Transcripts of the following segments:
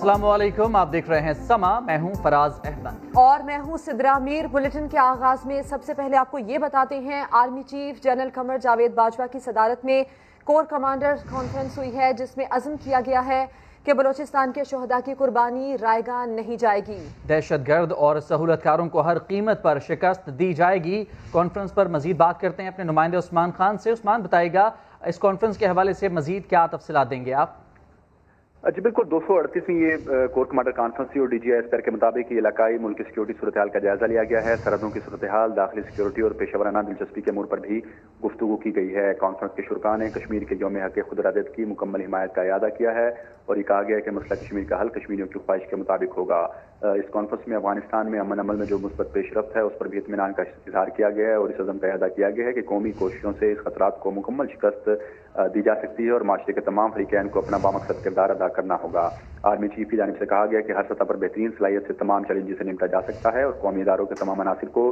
अस्सलाम वालेकुम, आप देख रहे हैं समा। मैं हूं फराज अहमद और मैं हूं सिद्रा मीर। बुलेटिन के आगाज में सबसे पहले आपको ये बताते हैं, army chief general Qamar Javed Bajwa की सदारत में कोर कमांडर कॉन्फ्रेंस हुई है, जिसमें अज़्म किया गया है कि बलूचिस्तान के शोहदा की कुर्बानी रायगा नहीं जाएगी। दहशतगर्द और सहूलतकारों को हर कीमत पर शिकस्त दी जाएगी। कॉन्फ्रेंस पर मजीद बात करते हैं अपने नुमाइंदे उस्मान खान से। उस्मान, बताइएगा इस कॉन्फ्रेंस के हवाले से मजीद क्या तफसीलात देंगे आप? जी बिल्कुल, 238वीं ये कोर कमांडर कॉन्फ्रेंस थी और DGI स्तर के मुताबिक ये इलाकाई मुल्क की सिक्योरिटी सूरत हाल का जायजा लिया गया है। सरहदों की सूरत हाल, दाखिली सिक्योरिटी और पेशेवराना दिलचस्पी के अमूर पर भी गुफ्तगू की गई है। कॉन्फ्रेंस के शुरका ने कश्मीर के यौम हक खुद इरादत की मुकम्मल हिमायत का इरादा किया है और ये कहा गया है कि मसला कश्मीर का हल कश्मीरियों की ख्वाहिश के मुताबिक होगा। इस कॉन्फ्रेंस में अफगानिस्तान में अमन अमल में जो मुस्बत पेशरफ्त है उस पर भी इत्मीनान का इजहार किया गया है और इस अज़म का इरादा किया गया है कि कौमी कोशिशों से इस खतरात को मुकम्मल शिकस्त दी जा सकती है और माशरे के तमाम फरीकैन को अपना बामकसद किरदार अदा करना होगा। आर्मी चीफ की जानिब से कहा गया कि हर सतह पर बेहतरीन सलाहियत से तमाम चैलेंजेस से निपटा जा सकता है और कौमी इदारों के तमाम अनासिर को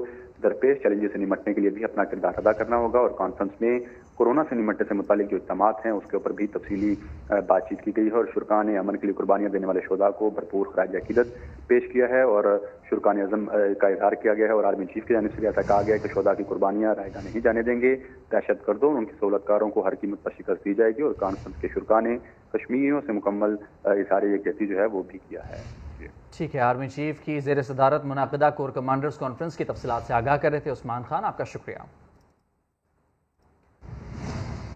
दरपेश चैलेंजेस से निपटने के लिए भी अपना किरदार अदा करना होगा। और कॉन्फ्रेंस में कोरोना से निपटने से मुतालिक जो इक़दामात हैं उसके ऊपर भी तफसीली बातचीत की गई है और शुरका ने अमन के लिए कुर्बानियाँ देने वाले शोधा को भरपूर खराज अकीदत पेश किया है और शुरका ने अज़म का इजहार किया गया है और आर्मी चीफ की जानिब से ऐसा कहा गया है कि शोधा की कुर्बानियाँ रायगा नहीं जाने देंगे। दहशतगर्दों और उनके सहूलतकारों को हर कीमत पर शिकस्त दी जाएगी और कॉन्फ्रेंस के शुरका ने कश्मीरियों से मुकम्मल इज़हार यकजहती जो है वो भी किया है। ठीक है, आर्मी चीफ की ज़ेर सदारत मुनाक़िदा कोर कमांडर्स कॉन्फ्रेंस की तफसीलात से आगाह कर रहे थे उस्मान खान, आपका शुक्रिया।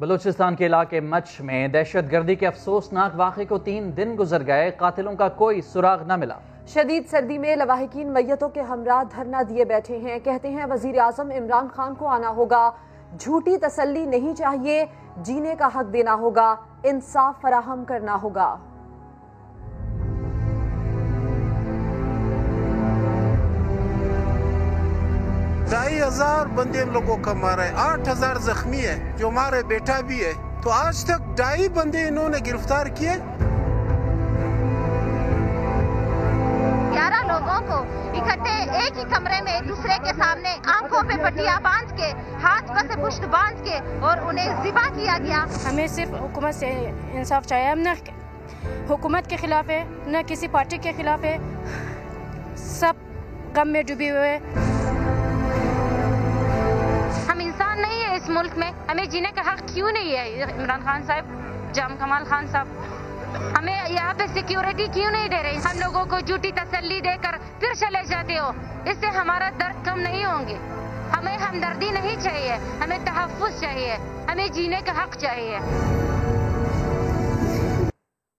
बलूचिस्तान के इलाके मच में दहशतगर्दी के अफसोसनाक वाक़े को 3 दिन गुजर गए, कातिलों का कोई सुराग न मिला। शदीद सर्दी में लवाहिकीन मैयतों के हमरा धरना दिए बैठे हैं। कहते हैं वजीर आज़म इमरान खान को आना होगा, झूठी तसल्ली नहीं चाहिए, जीने का हक देना होगा, इंसाफ फराहम करना होगा। ढाई 1000 बंदे हम लोगों का मारा है, 8000 जख्मी है, जो हमारे बेटा भी है। तो आज तक 2.5 बंदे इन्होंने गिरफ्तार किए। 11 लोगों को इकट्ठे एक ही कमरे में एक दूसरे के सामने आंखों पे पट्टियां बांध के, हाथ पर से पुष्ट बांध के और उन्हें ज़िबा किया गया। हमें सिर्फ हुकूमत से इंसाफ चाहिए। हम न हुकूमत के खिलाफ है, न किसी पार्टी के खिलाफ है, सब गम में डूबे हुए। हम इंसान नहीं है इस मुल्क में, हमें जीने का हक क्यों नहीं है? इमरान खान साहब, जाम कमाल खान साहब, हमें यहाँ पे सिक्योरिटी क्यों नहीं दे रही? हम लोगों को झूठी तसल्ली देकर फिर चले जाते हो, इससे हमारा दर्द कम नहीं होंगे। हमें हमदर्दी नहीं चाहिए, हमें तहफ़्फ़ुज़ चाहिए, हमें जीने का हक चाहिए।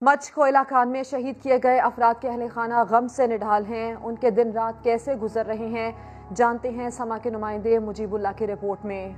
मच कोयला खान में शहीद किए गए अफराद के अहले खाना गम से निढाल हैं। उनके दिन रात कैसे गुजर रहे हैं, जानते हैं समा के नुमाइंदे मुजीबुल्लाह की रिपोर्ट में।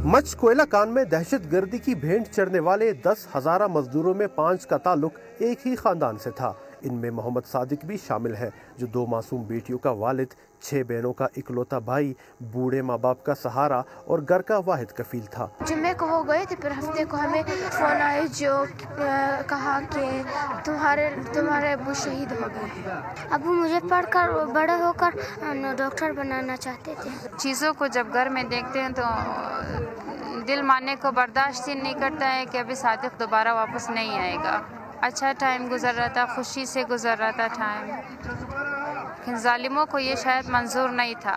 मच कोयला कान में दहशत गर्दी की भेंट चढ़ने वाले 10 हज़ारा मजदूरों में 5 का ताल्लुक एक ही खानदान से था। इनमें मोहम्मद सादिक भी शामिल है, जो 2 मासूम बेटियों का वालिद, 6 बहनों का इकलौता भाई, बूढ़े माँ बाप का सहारा और घर का वाहिद कफील था। जुम्मे को हो गए थे, फिर हफ्ते को हमें फोन आए जो कहा कि तुम्हारे अब्बू शहीद हो गए। अब्बू मुझे पढ़कर बड़े होकर डॉक्टर बनाना चाहते थे। चीज़ों को जब घर में देखते हैं तो दिल मानने को बर्दाश्त ही नहीं करता है कि अभी सादिक दोबारा वापस नहीं आएगा। अच्छा टाइम गुजर रहा था, खुशी से गुजर रहा था टाइम, लेकिन जालिमों को ये शायद मंजूर नहीं था।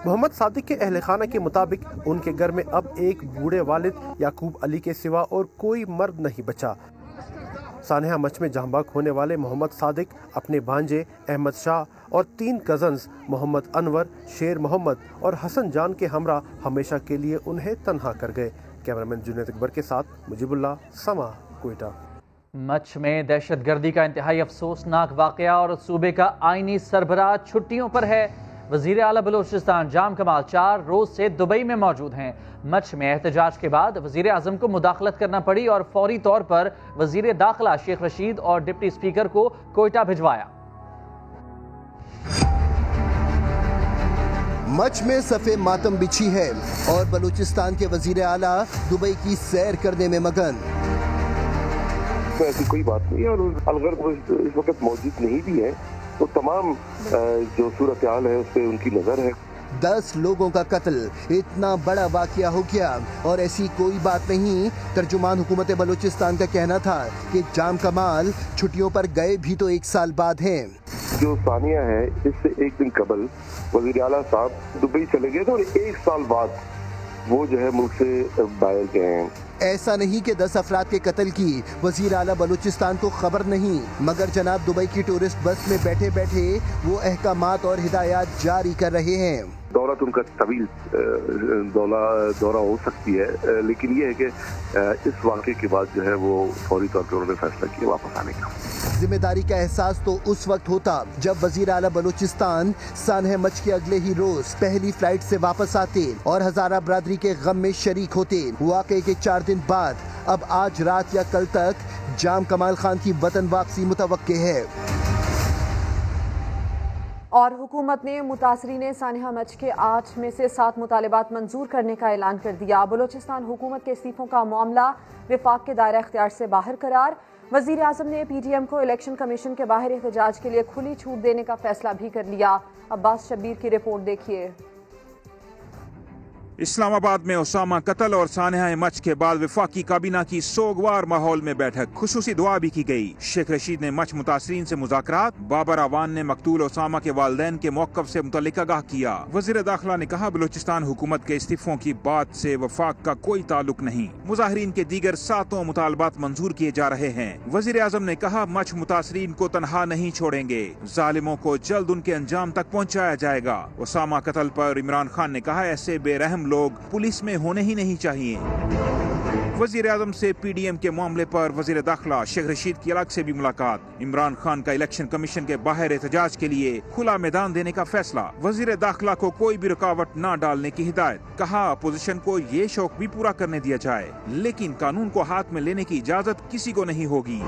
मोहम्मद सादिक के अहले खाना के मुताबिक उनके घर में अब एक बूढ़े वालिद याकूब अली के सिवा और कोई मर्द नहीं बचा। सानहा मच में जहांबाग होने वाले मोहम्मद सादिक अपने भांजे अहमद शाह और 3 कजन्स मोहम्मद अनवर, शेर मोहम्मद और हसन जान के हमरा हमेशा के लिए उन्हें तन्हा कर गए। कैमरामैन जुनैद अकबर के साथ मुजीबुल्लाह, समा, कोयटा। मच में दहशत गर्दी का इंतहाई अफसोसनाक वाक़या और सूबे का आईनी सरबराह छुट्टियों पर है। वज़ीर आला बलूचिस्तान जाम कमाल 4 रोज़ से दुबई में मौजूद हैं। मच में एहतजाज के बाद वज़ीर आज़म को मुदाखलत करना पड़ी और फौरी तौर पर वज़ीर दाखिला शेख रशीद और डिप्टी स्पीकर को कोयटा भिजवाया। मच में सफ़े मातम बिछी है और बलूचिस्तान के वज़ीर आला दुबई की सैर करने में मगन। ऐसी कोई बात नहीं है और अगर वो इस वक्त मौजूद नहीं भी है तो तमाम जो सूरत हाल है उस पर उनकी नज़र है। 10 لوگوں کا قتل، اتنا بڑا واقعہ ہو گیا اور ایسی کوئی بات نہیں۔ ترجمان حکومت بلوچستان کا کہنا تھا کہ جام کمال چھٹیوں پر گئے بھی تو 1 سال بعد ہیں۔ جو ثانیہ ہے اس سے ایک دن قبل وزیر اعلیٰ صاحب دبئی چلے گئے تھے اور 1 سال بعد وہ جو ہے ملک سے باہر گئے ہیں۔ ایسا نہیں کہ 10 افراد کے قتل کی وزیر اعلیٰ بلوچستان کو خبر نہیں، مگر جناب دبئی کی ٹورسٹ بس میں بیٹھے بیٹھے وہ احکامات اور ہدایات جاری کر رہے ہیں۔ دورہ تو ان کا طویل دورہ ہو سکتی ہے، لیکن یہ ہے کہ اس واقعے کے بعد جو ہے وہ فوری طور پر انہوں نے فیصلہ کیا واپس آنے کا۔ ذمہ داری کا احساس تو اس وقت ہوتا جب وزیر اعلیٰ بلوچستان سانحہ مچھ کے اگلے ہی روز پہلی فلائٹ سے واپس آتے اور ہزارہ برادری کے غم میں شریک ہوتے۔ واقعے کے 4 دن بعد اب آج رات یا کل تک جام کمال خان کی وطن واپسی متوقع ہے۔ اور حکومت نے متاثرین سانحہ مچھ کے 8 میں سے 7 مطالبات منظور کرنے کا اعلان کر دیا۔ بلوچستان حکومت کے استعفوں کا معاملہ وفاق کے دائرہ اختیار سے باہر قرار۔ وزیر اعظم نے پی ٹی ایم کو الیکشن کمیشن کے باہر احتجاج کے لیے کھلی چھوٹ دینے کا فیصلہ بھی کر لیا۔ عباس شبیر کی رپورٹ دیکھیے۔ اسلام آباد میں اسامہ قتل اور سانحہ مچھ کے بعد وفاقی کابینہ کی سوگوار ماحول میں بیٹھک، خصوصی دعا بھی کی گئی۔ شیخ رشید نے مچھ متاثرین سے مذاکرات، بابر اعوان نے مقتول اسامہ کے والدین کے موقف سے متعلق آگاہ کیا۔ وزیر داخلہ نے کہا بلوچستان حکومت کے استعفوں کی بات سے وفاق کا کوئی تعلق نہیں، مظاہرین کے دیگر 7 مطالبات منظور کیے جا رہے ہیں۔ وزیر اعظم نے کہا مچھ متاثرین کو تنہا نہیں چھوڑیں گے، ظالموں کو جلد ان کے انجام تک پہنچایا جائے گا۔ اسامہ قتل پر عمران خان نے کہا ایسے بے رحم لوگ پولیس میں ہونے ہی نہیں چاہیے۔ وزیر اعظم سے پی ڈی ایم کے معاملے پر وزیر داخلہ شیخ رشید کی الگ سے بھی ملاقات۔ عمران خان کا الیکشن کمیشن کے باہر احتجاج کے لیے کھلا میدان دینے کا فیصلہ، وزیر داخلہ کو کوئی بھی رکاوٹ نہ ڈالنے کی ہدایت۔ کہا اپوزیشن کو یہ شوق بھی پورا کرنے دیا جائے، لیکن قانون کو ہاتھ میں لینے کی اجازت کسی کو نہیں ہوگی۔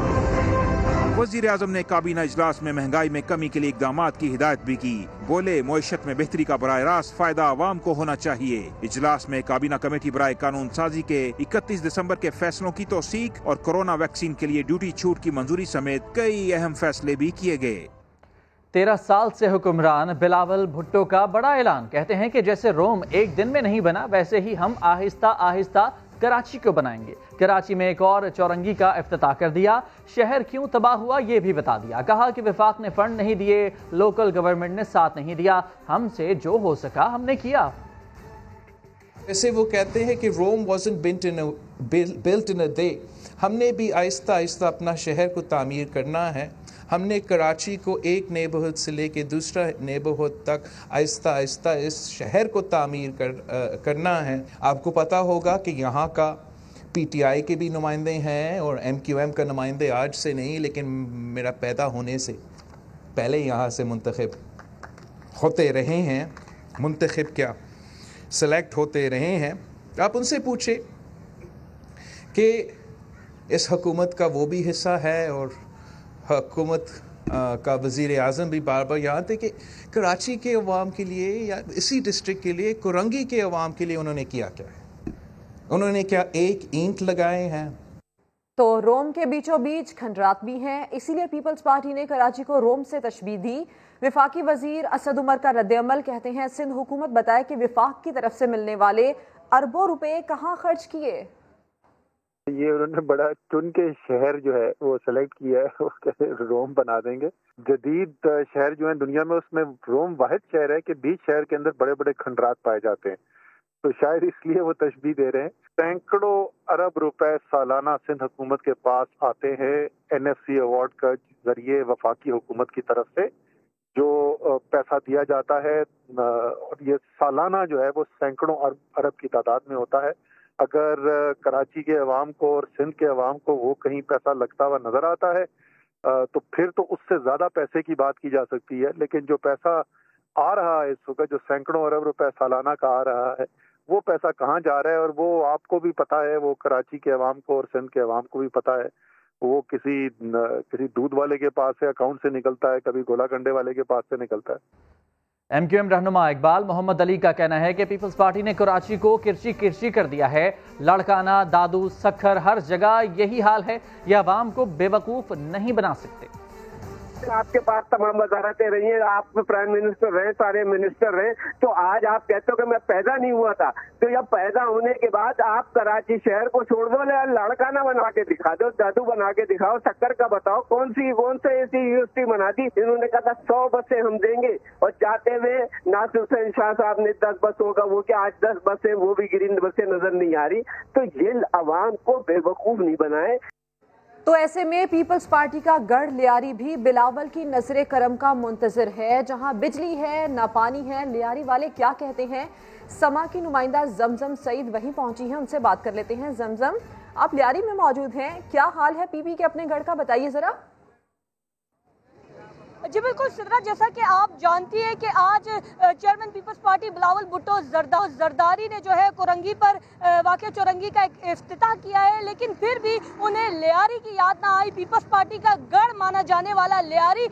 وزیر اعظم نے کابینہ اجلاس میں مہنگائی میں کمی کے لیے اقدامات کی ہدایت بھی کی۔ بولے معیشت میں بہتری کا براہ راست فائدہ عوام کو ہونا چاہیے۔ اجلاس میں کابینہ کمیٹی برائے قانون سازی کے 31 دسمبر کے فیصلوں کی توثیق اور کورونا ویکسین کے لیے ڈیوٹی چھوٹ کی منظوری سمیت کئی اہم فیصلے بھی کیے گئے۔ 13 سال سے حکمران بلاول بھٹو کا بڑا اعلان، کہتے ہیں کہ جیسے روم ایک دن میں نہیں بنا ویسے ہی ہم آہستہ آہستہ کراچی کو بنائیں گے۔ کراچی میں ایک اور چورنگی کا افتتاح کر دیا، شہر کیوں تباہ ہوا یہ بھی بتا دیا۔ کہا کہ وفاق نے فنڈ نہیں دیے، لوکل گورنمنٹ نے ساتھ نہیں دیا، ہم سے جو ہو سکا ہم نے کیا۔ جیسے وہ کہتے ہیں کہ روم wasn't built in a day، ہم نے بھی آہستہ آہستہ اپنا شہر کو تعمیر کرنا ہے۔ ہم نے کراچی کو ایک نیبرہڈ سے لے کے دوسرا نیبرہڈ تک آہستہ آہستہ اس شہر کو تعمیر کرنا ہے۔ آپ کو پتہ ہوگا کہ یہاں کا پی ٹی آئی کے بھی نمائندے ہیں اور ایم کیو ایم کا نمائندے آج سے نہیں لیکن میرا پیدا ہونے سے پہلے یہاں سے منتخب ہوتے رہے ہیں، منتخب کیا سلیکٹ ہوتے رہے ہیں۔ آپ ان سے پوچھیں کہ اس حکومت کا وہ بھی حصہ ہے اور حکومت کا وزیر اعظم بھی بار بار یہاں تھے کہ کراچی کے عوام کے لیے یا اسی ڈسٹرکٹ کے لیے کورنگی کے عوام کے لیے انہوں نے کیا ہے؟ انہوں نے کیا ایک اینٹ لگائے ہیں؟ تو روم کے بیچوں بیچ کھنڈرات بھی ہیں، اسی لیے پیپلز پارٹی نے کراچی کو روم سے تشبیہ دی۔ وفاقی وزیر اسد عمر کا رد عمل، کہتے ہیں سندھ حکومت بتائے کہ وفاق کی طرف سے ملنے والے اربوں روپے کہاں خرچ کیے۔ یہ انہوں نے بڑا چن کے شہر جو ہے وہ سلیکٹ کیا ہے، وہ کہتے ہیں روم بنا دیں گے۔ جدید شہر جو ہیں دنیا میں اس میں روم واحد شہر ہے کہ بیچ شہر کے اندر بڑے بڑے کھنڈرات پائے جاتے ہیں، تو شاید اس لیے وہ تشبیہ دے رہے ہیں۔ سینکڑوں ارب روپے سالانہ سندھ حکومت کے پاس آتے ہیں این ایف سی ایوارڈ کا ذریعے وفاقی حکومت کی طرف سے جو پیسہ دیا جاتا ہے، اور یہ سالانہ جو ہے وہ سینکڑوں ارب کی تعداد میں ہوتا ہے۔ اگر کراچی کے عوام کو اور سندھ کے عوام کو وہ کہیں پیسہ لگتا ہوا نظر آتا ہے تو پھر تو اس سے زیادہ پیسے کی بات کی جا سکتی ہے، لیکن جو پیسہ آ رہا ہے اس وقت، جو سینکڑوں ارب روپے سالانہ کا آ رہا ہے، وہ پیسہ کہاں جا رہا ہے اور وہ آپ کو بھی پتہ ہے، وہ کراچی کے عوام کو اور سندھ کے عوام کو بھی پتہ ہے۔ وہ کسی دودھ والے کے پاس سے اکاؤنٹ سے نکلتا ہے، کبھی گولا کنڈے والے کے پاس سے نکلتا ہے۔ ایم کیو ایم رہنما اقبال محمد علی کا کہنا ہے کہ پیپلز پارٹی نے کراچی کو کرچی کرچی کر دیا ہے، لڑکانہ، دادو، سکھر، ہر جگہ یہی حال ہے، یہ عوام کو بے وقوف نہیں بنا سکتے۔ आपके पास तमाम वजारतें रही हैं, आप प्राइम मिनिस्टर रहे, सारे मिनिस्टर रहे, तो आज आप कहते हो कि मैं पैदा नहीं हुआ था। तो जब पैदा होने के बाद आप कराची शहर को छोड़ दो, लड़काना बना के दिखा दो, जादू बना के दिखाओ। शक्कर का बताओ कौन से ऐसी यूनिवर्सिटी बना दी? इन्होंने कहा था 100 बसें हम देंगे, और चाहते हुए नासिर हुसैन शाह साहब ने 10 बसों का वो, क्या आज 10 बसें वो भी ग्रीन बसें नजर नहीं आ रही। तो ये अवाम को बेवकूफ नहीं बनाए। तो ऐसे में पीपल्स पार्टी का गढ़ लियारी भी बिलावल की नजरे करम का मुंतजर है। जहां बिजली है ना पानी है, लियारी वाले क्या कहते हैं? समा की नुमाइंदा जमजम सईद वहीं पहुंची हैं, उनसे बात कर लेते हैं। जमजम, आप लियारी में मौजूद हैं, क्या हाल है पीपी के अपने गढ़ का, बताइए जरा। जी बिल्कुल सिदरा, जैसा कि आप जानती हैं कि आज chairman Peoples Party Bilawal Bhutto Zardari ने जो है कोरंगी पर वाक़ चौरंगी का एक इफ्तिताह किया है, लेकिन फिर भी उन्हें लियारी की याद ना आई। पीपल्स पार्टी का गढ़ माना जाने वाला लियारी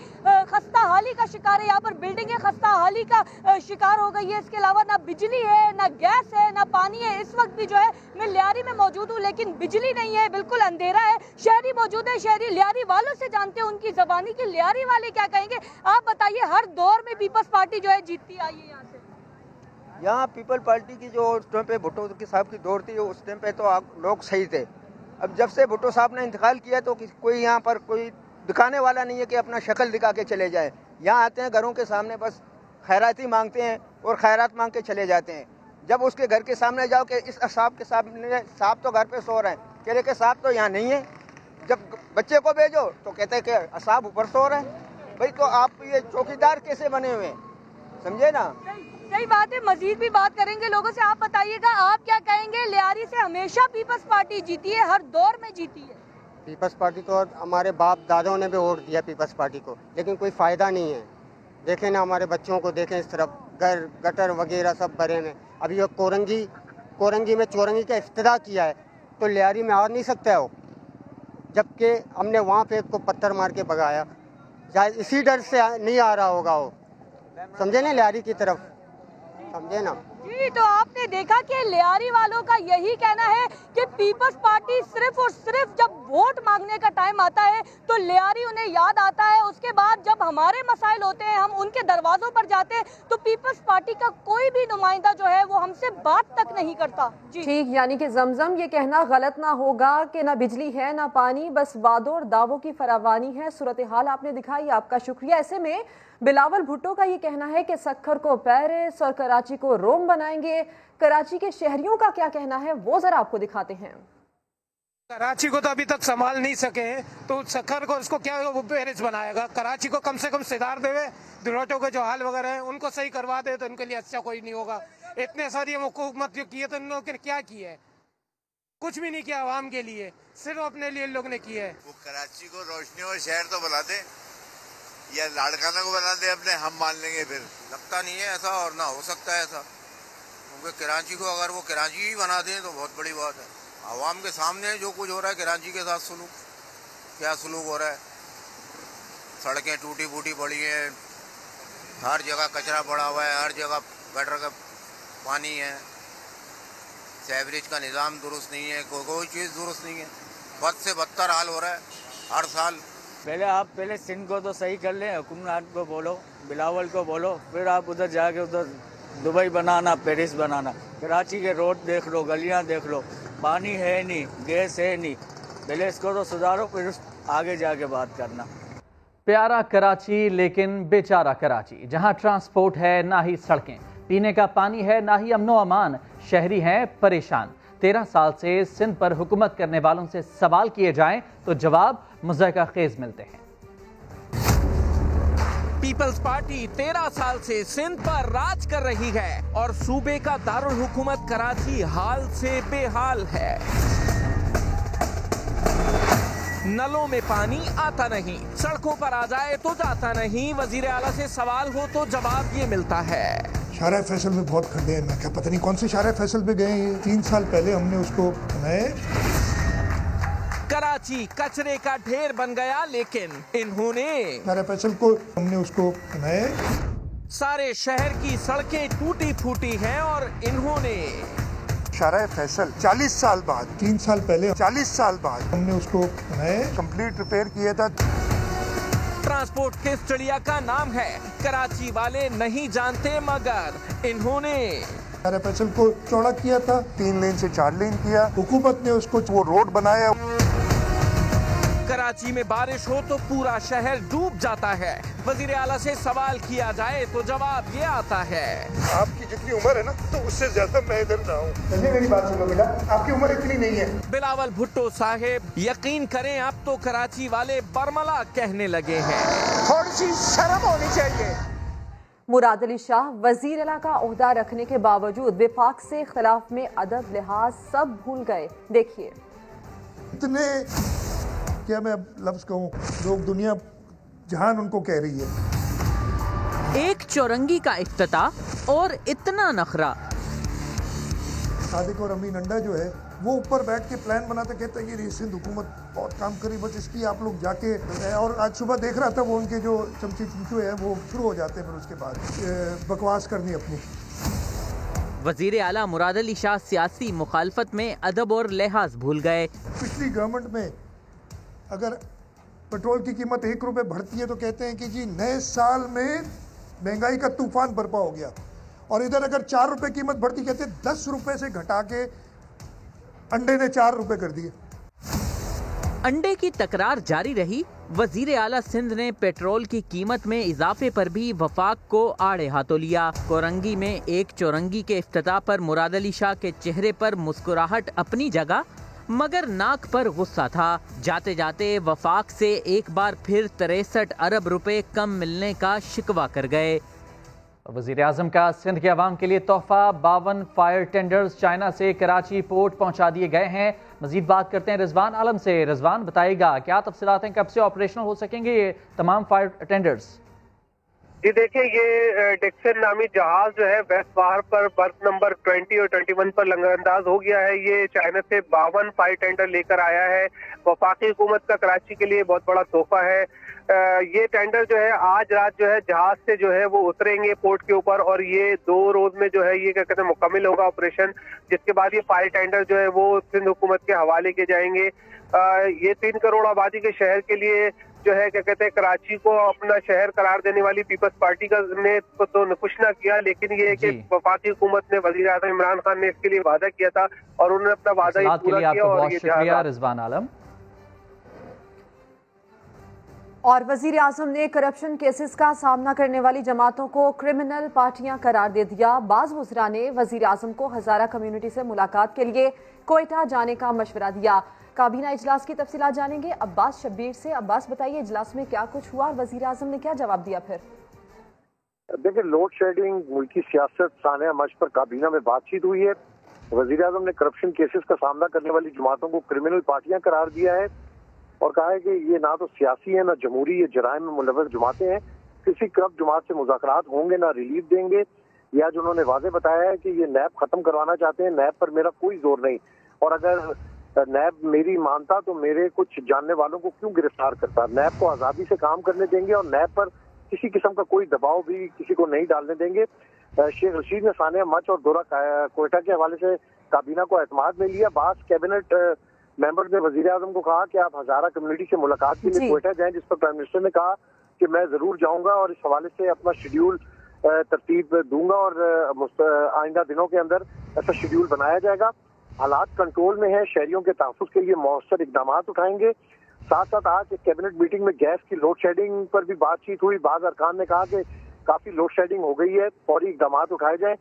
खस्ता हाली का शिकार है। यहाँ पर बिल्डिंगें खस्ता हाली का शिकार हो गई है। इसके अलावा ना बिजली है, ना गैस है, ना पानी है। इस वक्त भी जो है मैं लियारी में मौजूद हूँ, लेकिन बिजली नहीं है, बिल्कुल अंधेरा है। शहरी मौजूद है, शहरी लियारी वालों से जानते हैं उनकी ज़बानी की लियारी वाले क्या कहेंगे। आप बताइए, हर दौर में पीपल्स पार्टी जो है जीतती आई है यहाँ से। यहाँ पीपल पार्टी की जो उस टाइम पे भुट्टो साहब की दौर थी, उस टाइम पे तो लोग सही थे। अब जब से भुट्टो साहब ने इंतकाल किया तो कोई यहाँ पर कोई दिखाने वाला नहीं है कि अपना शक्ल दिखा के चले जाए। यहाँ आते हैं घरों के सामने, बस खैराती मांगते हैं और खैरात मांग के चले जाते हैं। जब उसके घर के सामने जाओ कि इस असाब के सामने, साहब तो घर पे सो रहे हैं, कह रहे कि साहब तो यहाँ नहीं है। जब बच्चे को भेजो तो कहते हैं कि असाब ऊपर सो रहे हैं। भाई तो आप ये चौकीदार कैसे बने हुए हैं, समझे ना। सही बात है, मजीद भी बात करेंगे लोगों से। आप बताइएगा, आप क्या कहेंगे? लियारी से हमेशा पीपल्स पार्टी जीती है, हर दौर में जीती है। पीपल्स पार्टी तो हमारे बाप दादाओं ने भी वोट दिया पीपल्स पार्टी को, लेकिन कोई फ़ायदा नहीं है। देखें ना, हमारे बच्चों को देखें, इस तरफ घर गटर वगैरह सब भरे हैं। अभी ये कोरंगी में चौरंगी का इफ्तिताह किया है, तो लियारी में आ नहीं सकता है वो, जबकि हमने वहाँ पे उसको पत्थर मार के भगाया। शायद इसी डर से नहीं आ रहा होगा वो, समझे ना, लियारी की तरफ, समझे ना। जी, तो आपने देखा कि लियारी वालों का यही कहना है कि पीपल्स पार्टी सिर्फ और सिर्फ जब वोट मांगने का टाइम आता है तो लियारी उन्हें याद आता है। उसके बाद जब हमारे मसाइल होते हैं, हम उनके दरवाजों पर जाते हैं, तो पीपल्स पार्टी का कोई भी नुमाइंदा जो है वो हमसे बात तक नहीं करता। जी ठीक, यानी कि जमजम ये कहना गलत ना होगा कि ना बिजली है ना पानी, बस वादों और दावों की फरावानी है। सूरत हाल आपने दिखाई, आपका शुक्रिया। ऐसे में बिलावल भुट्टो का ये कहना है कि सक्खर को पेरिस और कराची को रोम बनाएंगे। कराची के शहरियों का क्या कहना है वो जरा आपको दिखाते हैं। कराची को तो अभी तक संभाल नहीं सके हैं, तो सक्खर को उसको क्या वो पेरिस बनाएगा। कराची को कम से कम सिधार देवे, दुराटों के जो हाल वगैरह है उनको सही करवा दे तो इनके लिए अच्छा कोई नहीं होगा। इतने सारी हुकूमत जो की है तो इन लोगों ने क्या किया है? कुछ भी नहीं किया आवाम के लिए, सिर्फ अपने लिए इन लोगों ने किया है। वो कराची को रोशनी और शहर तो बना दे, या लाड़काना को बना दे अपने, हम मान लेंगे। फिर लगता नहीं है ऐसा, और ना हो सकता है ऐसा, क्योंकि कराची को अगर वो कराची ही बना दें तो बहुत बड़ी बात है। आवाम के सामने जो कुछ हो रहा है कराची के साथ सलूक, क्या सलूक हो रहा है। सड़कें टूटी फूटी पड़ी हैं, हर जगह कचरा पड़ा हुआ है, हर जगह गटर का पानी है, सीवरेज का निज़ाम दुरुस्त नहीं है, कोई चीज़ दुरुस्त नहीं है। बद से बदतर हाल हो रहा है हर साल। पहले सिंध को तो सही कर लें, हुक्मरान को बोलो, बिलावल को बोलो, फिर आप उधर जाके उधर दुबई बनाना, पेरिस बनाना। कराची के रोड देख लो, गलियां देख लो, पानी है नहीं, गैस है नहीं। पहले इसको तो सुधारो, फिर आगे जाके बात करना। प्यारा कराची लेकिन बेचारा कराची, जहां ट्रांसपोर्ट है ना ही सड़कें, पीने का पानी है ना ही अमनो अमान, शहरी हैं परेशान। 13 साल से सिंध पर हुकूमत करने वालों से सवाल किए जाएं तो जवाब मुज़हका खेज मिलते हैं। पीपल्स पार्टी 13 साल से सिंध पर राज कर रही है और सूबे का दारुल हुकूमत कराची हाल से बेहाल है। नलों में पानी आता नहीं, सड़कों पर आ जाए तो जाता नहीं, वजीर आला से सवाल हो तो जवाब ये मिलता है। शाहरा फैसल में बहुत खड्डे हैं। मैं क्या पता नहीं कौन से शाहरा फैसल पे गए हैं। 3 साल पहले हमने उसको बनाए। कराची कचरे का ढेर बन गया, लेकिन इन्होंने शाहरा फैसल को हमने उसको बनाए। सारे शहर की सड़कें टूटी फूटी हैं और इन्होंने शाहरा फैसल 40 साल बाद, 3 साल पहले 40 साल बाद हमने उसको बनाए, कंप्लीट रिपेयर किया था। ट्रांसपोर्ट किस चिड़िया का नाम है कराची वाले नहीं जानते, मगर इन्होंने RFSL को चौड़ा किया था, 3 लेन से 4 लेन किया। हुकूमत ने उसको वो रोड बनाया। कराची में बारिश हो तो पूरा शहर डूब जाता है। वजीर आला से सवाल किया जाए तो जवाब ये आता है, आपकी जितनी उम्र है ना, तो उससे ज्यादा मैं इधर रहा हूँ। मेरी बात सुनो बेटा, आपकी उम्र इतनी नहीं है। बिलावल भुट्टो साहिब, यकीन करें अब तो कराची वाले बरमला कहने लगे हैं। थोड़ी सी शर्म होनी चाहिए। मुराद अली शाह वजीर आला का ओहदा रखने के बावजूद विफाक से खिलाफ में अदब लिहाज सब भूल गए। देखिए, इतने क्या मैं लफ्ज कहूँ, लोग दुनिया जहान उनको कह रही है। एक चौरंगी का इफ्तिताह और इतना नखरा। सादिक और अमीन अंडा जो है वो ऊपर बैठ के प्लान बनाते, कहते हैं कि सिंध हुकूमत बहुत काम करी, बस इसकी आप लोग जाके। और आज सुबह देख रहा था वो उनके जो चमचे चुमचू है वो शुरू हो जाते हैं फिर उसके बाद बकवास करनी अपनी। वजीर आला मुराद अली शाह सियासी मुखालफत में अदब और लिहाज भूल गए। पिछली गवर्नमेंट में अगर पेट्रोल की कीमत 1 रुपये बढ़ती है तो कहते हैं कि जी नए साल में महंगाई का तूफान बर्पा हो गया, और इधर अगर 4 रुपये कीमत बढ़ती कहते हैं 10 रुपये से घटा के अंडे ने 4 रुपये कर दिए। अंडे की तकरार जारी रही। वजीर आला सिंध ने पेट्रोल की कीमत में इजाफे पर भी वफाक को आड़े हाथों लिया। कोरंगी में एक चौरंगी के इफ्तिताह पर मुराद अली शाह के चेहरे पर मुस्कुराहट अपनी जगह, मगर नाक पर गुस्सा था। जाते जाते वफाक से एक बार फिर 63 अरब रुपए कम मिलने का शिकवा कर गए। वज़ीर आज़म का सिंध के अवाम के लिए तोहफा, 52 फायर टेंडर्स चाइना से कराची पोर्ट पहुंचा दिए गए हैं। मजीद बात करते हैं रिजवान आलम से। रिजवान, बताइएगा क्या तफसीलात हैं, कब से ऑपरेशनल हो सकेंगे ये तमाम फायर टेंडर्स? जी देखिए, ये डिक्सन नामी जहाज जो है वेस्ट बाहर पर बर्थ नंबर 20 और 21 पर लंगरअंदाज हो गया है। ये चाइना से 52 फायर टेंडर लेकर आया है। वफाकी हुकूमत का कराची के लिए बहुत बड़ा तोहफा है। ये टेंडर जो है आज रात जो है जहाज से जो है वो उतरेंगे पोर्ट के ऊपर, और ये 2 रोज में जो है ये क्या कहते हैं मुकम्मल होगा ऑपरेशन, जिसके बाद ये फायर टेंडर जो है वो सिंध हुकूमत के हवाले किए जाएंगे। ये 3 करोड़ आबादी के शहर के लिए जो है क्या कहते हैं कराची को अपना शहर करार देने वाली पीपल्स पार्टी का ने तो कुछ ना किया, लेकिन ये है कि वफाकी हुकूमत ने वजीर आज़म इमरान खान ने इसके लिए वादा किया था और उन्होंने अपना वादा पूरा किया। और शुक्रिया रिजवान आलम। और वजीर आजम ने करप्शन केसेस का सामना करने वाली जमातों को क्रिमिनल पार्टियां करार दे दिया। बाज वज़रा ने वजीर आजम को हजारा कम्युनिटी से मुलाकात के लिए कोयटा जाने का मशवरा दिया। काबीना इजलास की तफसीलात जानेंगे अब्बास शब्बीर से। अब्बास, बताइए इजलास में क्या कुछ हुआ और वजीर आजम ने क्या जवाब दिया? फिर देखिए, लोड शेडिंग, मुल्की सियासत, सानिया मच पर काबीना में बातचीत हुई है। वजीर आजम ने करप्शन केसेस का सामना करने वाली जमातों को क्रिमिनल पार्टियां करार दिया है और कहा है कि ये ना तो सियासी है, ना जमहूरी, ये जराइम में मुलव्वस जमातें हैं। किसी करप्ट जमात से मुज़ाकरात होंगे ना रिलीफ देंगे। या जो उन्होंने वाज़े बताया है कि ये नैब खत्म करवाना चाहते हैं, नैब पर मेरा कोई जोर नहीं, और अगर नैब मेरी मानता तो मेरे कुछ जानने वालों को क्यों गिरफ्तार करता। नैब को आज़ादी से काम करने देंगे और नैब पर किसी किस्म का कोई दबाव भी किसी को नहीं डालने देंगे। शेख रशीद ने सानिया मच और दौरा कोयटा के हवाले से काबीना को एतमाद में लिया। बास कैबिनेट मेंबर ने वजीर आजम को कहा कि आप हजारा कम्युनिटी से मुलाकात के लिए कोयटा जाएं, जिस पर प्राइम मिनिस्टर ने कहा कि मैं जरूर जाऊंगा और इस हवाले से अपना शेड्यूल तरतीब दूंगा और आइंदा दिनों के अंदर ऐसा शेड्यूल बनाया जाएगा। हालात कंट्रोल में है, शहरियों के तहफ़्फ़ुज़ के लिए मौसर इकदाम उठाएंगे। साथ साथ आज एक कैबिनेट मीटिंग में गैस की लोड शेडिंग पर भी बातचीत हुई। बाज़ अरकान ने कहा कि काफी लोड शेडिंग हो गई है, फौरी इकदाम उठाए जाएं।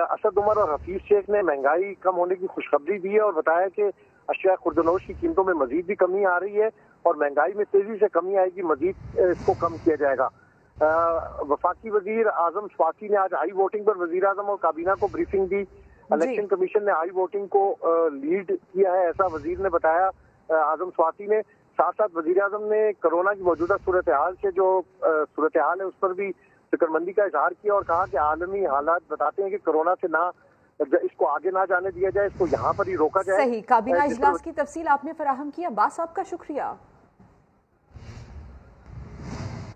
असद उमर और हफीज शेख ने महंगाई कम होने की खुशखबरी दी है और बताया कि अशिया खुर्दनोश की कीमतों में मजीद भी कमी आ रही है और महंगाई में तेजी से कमी आएगी, मजीद इसको कम किया जाएगा। वफाकी वजीर आजम स्वाति ने आज हाई वोटिंग पर वजीर आजम और काबीना को ब्रीफिंग दी। इलेक्शन कमीशन ने हाई वोटिंग को लीड किया है, ऐसा वजीर ने बताया आजम स्वाति ने। साथ साथ वजीर आजम ने कोरोना की मौजूदा सूरत हाल से जो सूरत हाल है उस पर भी फिक्रमंदी का इजहार किया और कहा कि आलमी हालात बताते हैं कि कोरोना से ना इसको आगे ना जाने दिया जाए, इसको यहाँ पर ही रोका जाए। सही, काबीना इजलास की तफसील आपने फराहम किया, बास आपका शुक्रिया।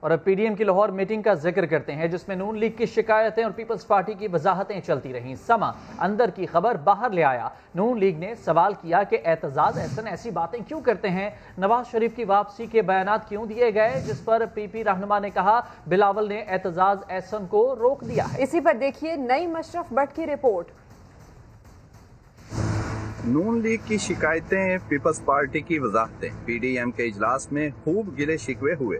और अब PDM की लाहौर मीटिंग का जिक्र करते हैं जिसमें नून लीग की शिकायतें और पीपल्स पार्टी की वजाहतें चलती रहीं। समा अंदर की खबर बाहर ले आया। नून लीग ने सवाल किया कि एतजाज एहसन ऐसी बातें क्यों करते हैं, नवाज शरीफ की वापसी के बयानात क्यों दिए गए, जिस पर PP रहनुमा ने कहा बिलावल ने एतजाज एहसन को रोक दिया है। इसी पर देखिए नई मशरफ भट्ट की रिपोर्ट। नून लीग की शिकायतें, पीपल्स पार्टी की वजाहतें, PDM के इजलास में खूब गिले शिकवे हुए।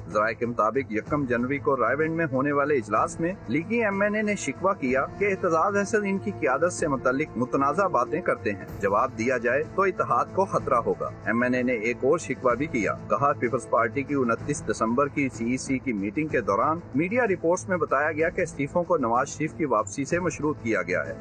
ज़राए के मुताबिक 1 जनवरी को रायविंड में होने वाले इजलास में लीगी MNA ने शिकवा किया कि एतजाज अहसन इनकी क़ियादत से मुतल्लिक मुतनाज़ा बातें करते हैं, जवाब दिया जाए तो इत्तेहाद को खतरा होगा। MNA ने एक और शिकवा भी किया, कहा पीपल्स पार्टी की 29 दिसंबर की CEC की मीटिंग के दौरान मीडिया रिपोर्ट्स में बताया गया कि इस्तीफों को नवाज शरीफ की वापसी से मशरूत किया गया है।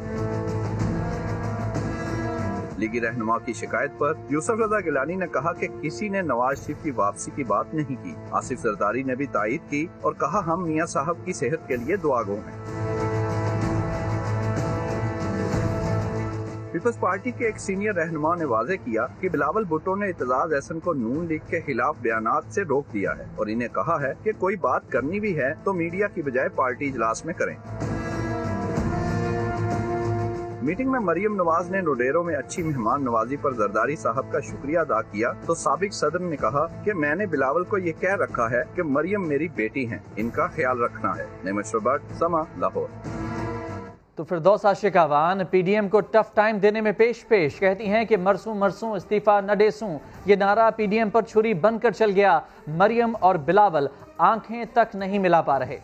लीगी रहनुमा की शिकायत पर यूसुफ रजा गिलानी ने कहा कि किसी ने नवाज शरीफ की वापसी की बात नहीं की। आसिफ जरदारी ने भी तायीद की और कहा हम मियां साहब की सेहत के लिए दुआगो हैं। पीपल्स पार्टी के एक सीनियर रहनुमा ने वाज़ेह किया कि बिलावल भुट्टो ने एतजाज एहसन को नून लीग के खिलाफ बयानात से रोक दिया है और इन्हें कहा है कि कोई बात करनी भी है तो मीडिया की बजाय पार्टी इजलास में करें। मीटिंग में मरियम नवाज ने रोडेरो में अच्छी मेहमान नवाजी पर जरदारी साहब का शुक्रिया अदा किया तो साबिक सदर ने कहा कि मैंने बिलावल को ये कह रखा है कि मरियम मेरी बेटी हैं, इनका ख्याल रखना है। नमस्कार भट्ट, समा, लाहौर। तो फिरदौस आशिक आवान PDM को टफ टाइम देने में पेश कहती हैं कि मरसूं मरसूं इस्तीफा न डेसूं, ये नारा PDM पर छुरी बनकर चल गया। मरियम और बिलावल आंखें तक नहीं मिला पा रहे।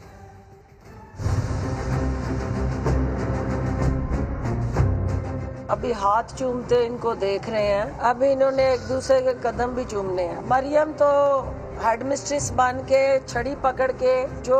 अभी हाथ चूमते इनको देख रहे हैं, अभी इन्होंने एक दूसरे के कदम भी चूमने हैं। मरियम तो हेड मिस्ट्रेस बन के छड़ी पकड़ के जो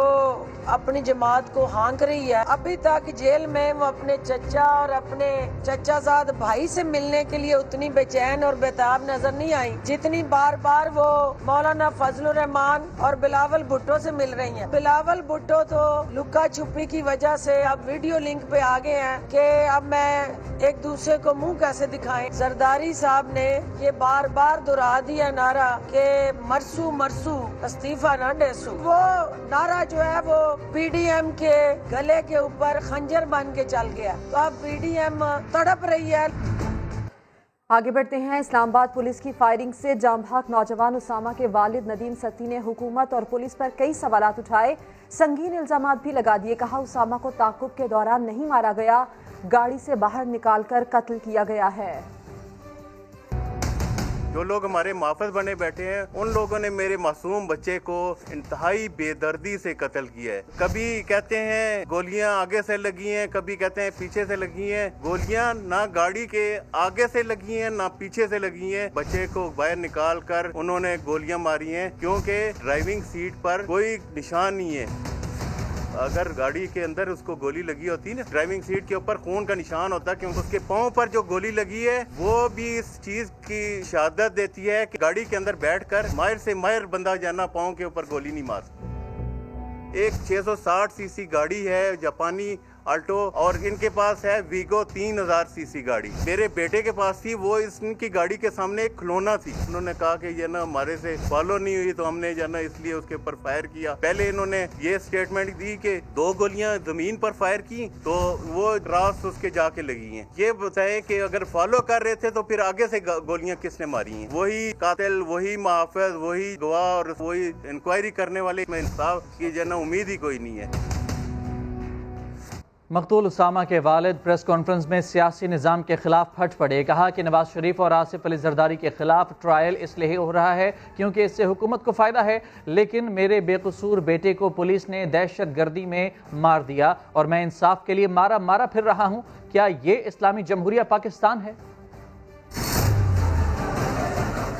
अपनी जमात को हाँक रही है, अभी तक जेल में वो अपने चचा और अपने चचाजाद भाई से मिलने के लिए उतनी बेचैन और बेताब नजर नहीं आई जितनी बार बार वो मौलाना फजलुर रहमान और बिलावल भुट्टो से मिल रही हैं। बिलावल भुट्टो तो लुका छुपी की वजह से अब वीडियो लिंक पे आ गए हैं कि अब मैं एक दूसरे को मुंह कैसे दिखाएं। जरदारी साहब ने ये बार बार दोहरा दिया नारा कि मरसू मरसू इस्तीफा न डेसू। वो नारा जो है वो PDM के गले के ऊपर खंजर बन के चल गया, तो अब PDM तड़प रही है। आगे बढ़ते हैं। इस्लामाबाद पुलिस की फायरिंग से जाम भाग नौजवान उसामा के वालिद नदीम सत्ती ने हुकूमत और पुलिस पर कई सवालात उठाए, संगीन इल्जामात भी लगा दिए। कहा उसामा को ताक़ुब के दौरान नहीं मारा गया, गाड़ी से बाहर निकालकर कत्ल किया गया है। जो लोग हमारे मुहाफ़िज़ बने बैठे हैं उन लोगों ने मेरे मासूम बच्चे को इंतहाई बेदर्दी से कत्ल किया है। कभी कहते हैं गोलियां आगे से लगी हैं, कभी कहते हैं पीछे से लगी हैं। गोलियां ना गाड़ी के आगे से लगी हैं ना पीछे से लगी हैं। बच्चे को बाहर निकाल कर उन्होंने गोलियां मारी हैं क्योंकि ड्राइविंग सीट पर कोई निशान नहीं है। अगर गाड़ी के अंदर उसको गोली लगी होती ना, ड्राइविंग सीट के ऊपर खून का निशान होता, क्योंकि उसके पाँव पर जो गोली लगी है वो भी इस चीज की शहादत देती है कि गाड़ी के अंदर बैठकर माहिर से माहिर बंदा जाना पाँव के ऊपर गोली नहीं मार सकता। एक 660 सीसी गाड़ी है जापानी अल्टो और इनके पास है वीगो 3000 सीसी गाड़ी। मेरे बेटे के पास थी, वो इनकी गाड़ी के सामने एक खिलौना थी। उन्होंने कहा कि ये ना हमारे से फॉलो नहीं हुई तो हमने जो ना इसलिए उसके ऊपर फायर किया। पहले इन्होंने ये स्टेटमेंट दी कि 2 गोलियां जमीन पर फायर की तो वो रास उसके जाके लगी हैं। ये बताए कि अगर फॉलो कर रहे थे तो फिर आगे से गोलियां किसने मारी हैं। वही कातिल, वही मुहाफ़िज़, वही गवाह और वही इंक्वायरी करने वाले में इंसाफ की जो ना उम्मीद ही कोई नहीं है। मकतूल उसामा के वालिद प्रेस कॉन्फ्रेंस में सियासी निज़ाम के खिलाफ फट पड़े। कहा कि नवाज शरीफ और आसिफ अली जरदारी के खिलाफ ट्रायल इसलिए हो रहा है क्योंकि इससे हुकूमत को फ़ायदा है, लेकिन मेरे बेकसूर बेटे को पुलिस ने दहशत गर्दी में मार दिया और मैं इंसाफ के लिए मारा फिर रहा हूँ। क्या ये इस्लामी जमहूरिया पाकिस्तान है?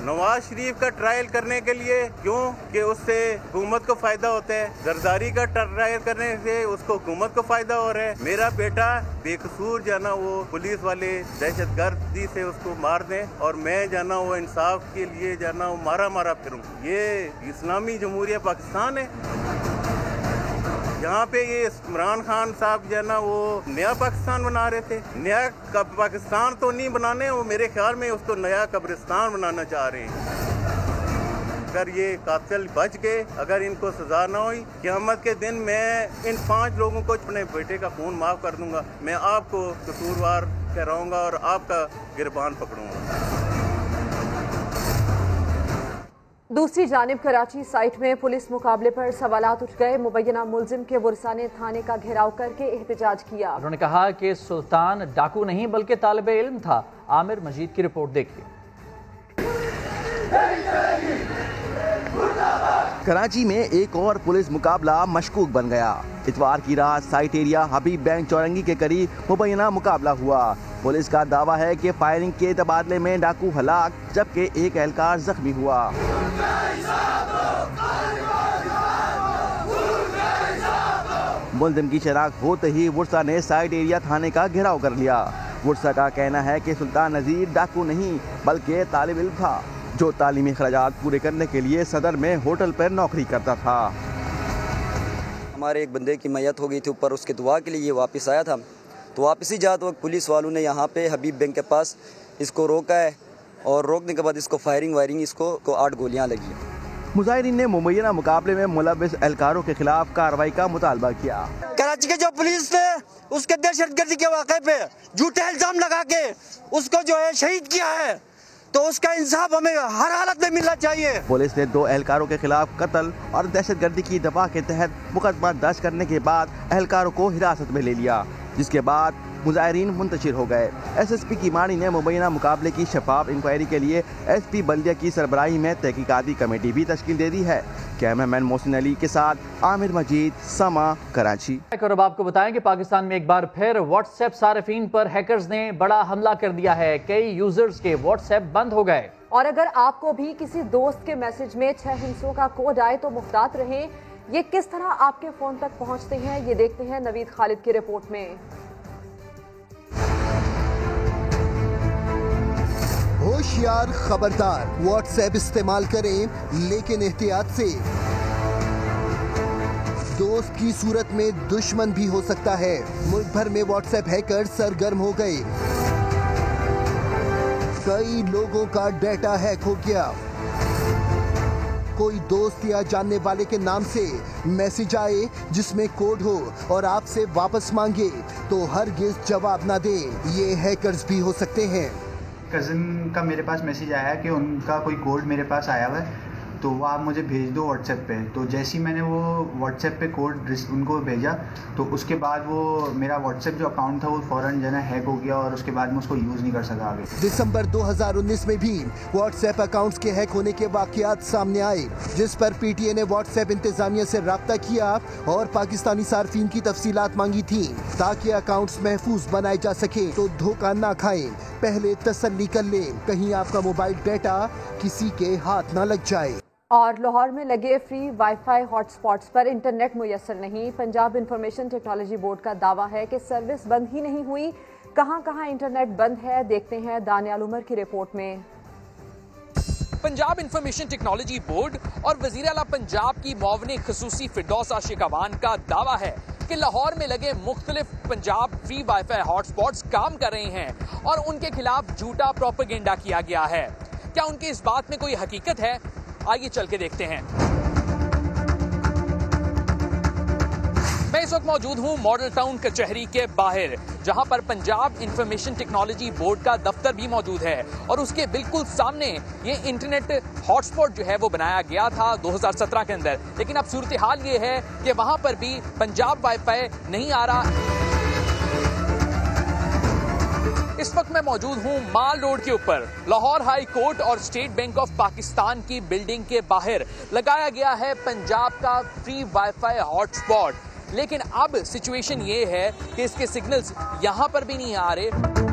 नवाज शरीफ का ट्रायल करने के लिए क्यों कि उससे हुकूमत को फायदा होता है। जरदारी का ट्रायल करने से उसको हुकूमत को फायदा हो रहा है। मेरा बेटा बेकसूर जाना वो पुलिस वाले दहशतगर्दी से उसको मार दें और मैं जाना वो इंसाफ के लिए जाना वो मारा फिरूं। ये इस्लामी जमहूरिया पाकिस्तान है? यहाँ पे ये इमरान खान साहब जो है ना वो नया पाकिस्तान बना रहे थे। नया पाकिस्तान तो नहीं बनाने, वो मेरे ख्याल में उसको नया कब्रिस्तान बनाना चाह रहे हैं। अगर ये कातिल बच गए, अगर इनको सजा न हुई, क़यामत के दिन मैं इन 5 लोगों को अपने बेटे का खून माफ़ कर दूंगा। मैं आपको कसूरवार ठहराऊंगा और आपका गिरबान पकड़ूंगा। दूसरी जानिब कराची साइट में पुलिस मुकाबले पर सवालात उठ गए। मुबैना मुलजिम के वर्सा ने थाने का घेराव करके एहतजाज किया। उन्होंने कहा कि सुल्तान डाकू नहीं बल्कि तालिबे इल्म था। आमिर मजीद की रिपोर्ट देखिए। कराची में एक और पुलिस मुकाबला मशकूक बन गया। इतवार की रात साइट एरिया हबीब बैंक चौरंगी के करीब मुबैना मुकाबला हुआ। पुलिस का दावा है कि फायरिंग के तबादले में डाकू हलाक जबकि एक एहलकार जख्मी हुआ। मुलजिम की शनाख्त होते ही वर्सा ने साइट एरिया थाने का घेराव कर लिया। वर्सा का कहना है कि सुल्तान नजीर डाकू नहीं बल्कि तालिब इल्म था जो तालीमी खर्चात पूरे करने के लिए सदर में होटल पर नौकरी करता था। हमारे एक बंदे की मैयत हो गई थी ऊपर, उसके दुआ के लिए ये वापस आया था। तो वापसी जात वक्त पुलिस वालों ने यहाँ पे हबीब बैंक के पास इसको रोका है और रोकने के बाद इसको फायरिंग वायरिंग इसको 8 गोलियाँ लगी। मुजाहिरीन ने मुबैना मुकाबले में मुलव्विस एहलकारों के खिलाफ कार्रवाई का मुतालबा किया। कराची के जो पुलिस ने उसके दहशतगर्दी के वाक़े पे झूठे इल्जाम लगा के उसको जो है शहीद किया है, तो उसका इंसाफ हमें हर हालत में मिलना चाहिए। पुलिस ने 2 एहलकारों के खिलाफ कत्ल और दहशतगर्दी की दफा के तहत मुकदमा दर्ज करने के बाद एहलकारों को हिरासत में ले लिया, जिसके बाद मुजाहिरीन मुंतशिर हो गए। SSP की मानी ने मुबैना मुकाबले की शफाफ इंक्वायरी के लिए SP बल्दिया की सरबराही में तहकीकाती कमेटी भी तश्कील दे दी है। कैमरामैन मोहसिन अली के साथ आमिर मजीद, समा, कराची। और अब आपको बताएं कि पाकिस्तान में एक बार फिर व्हाट्सएप सारिफीन पर हैकर्स ने बड़ा हमला कर दिया है। कई यूजर्स के व्हाट्सएप बंद हो गए। और अगर आपको भी किसी दोस्त के मैसेज में 6 हिस्सों का कोड आए तो मुहतात रहें। ये किस तरह आपके फोन तक पहुंचते हैं, ये देखते हैं नवीद खालिद की रिपोर्ट में। होशियार, खबरदार, व्हाट्सएप इस्तेमाल करें लेकिन एहतियात से। दोस्त की सूरत में दुश्मन भी हो सकता है। मुल्क भर में व्हाट्सएप हैकर सरगर्म हो गए। कई लोगों का डेटा हैक हो गया। कोई दोस्त या जानने वाले के नाम से मैसेज आए जिसमें कोड हो और आपसे वापस मांगे तो हरगिज जवाब ना दें। ये हैकर्स भी हो सकते हैं। कज़न का मेरे पास मैसेज आया कि उनका कोई कोड मेरे पास आया हुआ है, तो वो आप मुझे भेज दो व्हाट्सएप पे। तो जैसे ही मैंने वो व्हाट्सएप पे कोड उनको भेजा तो उसके बाद वो मेरा व्हाट्सएप जो अकाउंट था वो फ़ौरन जो है हैक हो गया और उसके बाद मैं उसको यूज़ नहीं कर सका आगे। दिसंबर 2019 में भी व्हाट्सएप अकाउंट्स के हैक होने के वाकयात सामने आए, जिस पर PTA ने व्हाट्सएप इंतजामिया से राब्ता किया और पाकिस्तानी सार्फिन की तफसीलात मांगी थी ताकि अकाउंट्स महफूज बनाए जा सके। तो धोखा ना खाएं, पहले तसल्ली कर लें कहीं आपका मोबाइल डेटा किसी के हाथ ना लग जाए। और लाहौर में लगे फ्री वाईफाई हॉटस्पॉट्स पर इंटरनेट मुयस्सर नहीं। पंजाब इंफॉर्मेशन टेक्नोलॉजी बोर्ड का दावा है कि सर्विस बंद ही नहीं हुई। कहां इंटरनेट बंद है, देखते हैं दानियाल उमर की रिपोर्ट में। पंजाब इंफॉर्मेशन टेक्नोलॉजी बोर्ड और वज़ीर आला पंजाब की मुआवने खसूसी फिरदौस आशिक अवान का दावा है कि लाहौर में लगे मुख्तलिफ पंजाब फ्री वाईफाई हॉटस्पॉट्स काम कर रहे हैं और उनके खिलाफ झूठा प्रोपेगेंडा किया गया है। क्या उनकी इस बात में कोई हकीकत है? आइए चल के देखते हैं। मैं इस वक्त मौजूद हूं मॉडल टाउन कचहरी के बाहर, जहां पर पंजाब इंफॉर्मेशन टेक्नोलॉजी बोर्ड का दफ्तर भी मौजूद है और उसके बिल्कुल सामने ये इंटरनेट हॉटस्पॉट जो है वो बनाया गया था 2017 के अंदर। लेकिन अब सूरत हाल ये है कि वहां पर भी पंजाब वाईफाई नहीं आ रहा। इस वक्त मैं मौजूद हूं माल रोड के ऊपर। लाहौर हाई कोर्ट और स्टेट बैंक ऑफ पाकिस्तान की बिल्डिंग के बाहर लगाया गया है पंजाब का फ्री वाईफाई हॉटस्पॉट। लेकिन अब सिचुएशन ये है कि इसके सिग्नल्स यहां पर भी नहीं आ रहे।